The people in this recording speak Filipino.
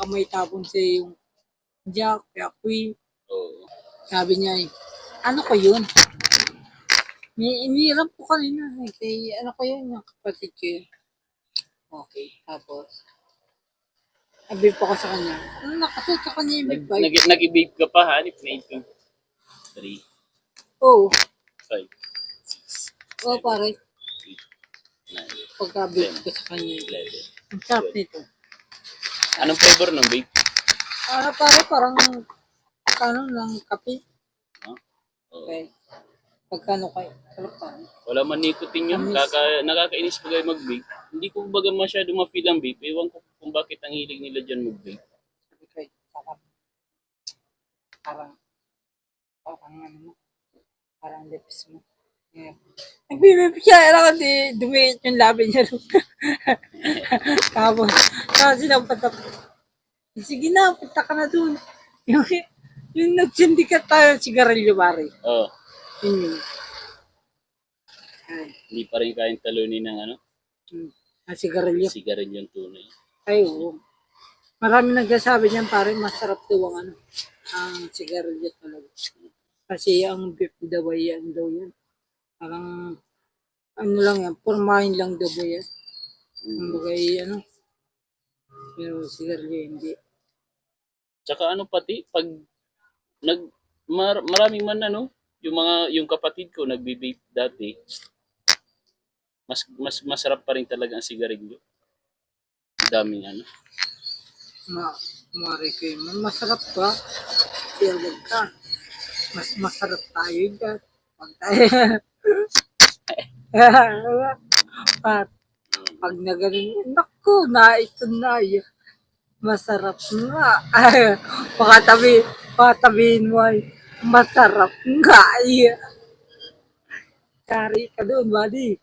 baka may tapon sa yung Jack, Queen. Oo. Sabi niya, ano ko yun? Iniram ko kanina. Kay, ano ko yun, yung kapatid ko yun. Okay, tapos, sabi po ko sa kanya, ano nakasuot sa kanya yung big bike? Nag-i-vape ka pa, hanip na ito. 3, Oo, 5, oo pare. 9, Pagka-vape ko sa kanya. 11. Ang sarap nito. Anong flavor ng vape? Pare, parang, ano lang, kape. Huh? Oo. Okay. Pagkano kayo? Sarap pa. Wala man nicotine yun. Nakakainis pa kayo mag-vape. Hindi ko baga masyado ma-feel ang vape. Ewan ko kung bakit ang hilig nila dyan mag-vape. Sabi ko, sarap. Parang, ano, parang lips mo. Yeah. Nag-vape siya, alam ko, dumiit yung labi niya. Tapos sinampatap. Sige na, punta ka na dun. Yung nagsindikat tayo, sigarilyo pare. Oo. Yun. Hindi pa rin kayang talunin ng ano? Ang sigarilyo. Sigarilyo yung tunay. Ay, oo. Marami nagsasabi niyan pare, masarap daw ang ang sigarilyo talaga. Kasi ang beef daw yan daw yan. Parang, ano lang yan, purmahin lang daw yan. Bagay, ano. Pero sigarilyo hindi. Tsaka ano pati, pag maraming man ano, yung kapatid ko nagbi-vape dati, mas masarap pa rin talaga ang sigarilyo. Daming ano. Mari ko yun. Masarap ba? Tiyawag ka. Mas masarap tayo dyan. Pag tayo. Pag na ganun, naku, na ito na yun. Masarap nga. Pakatabihin mo ay, masarap nga. Kari ka doon, buddy.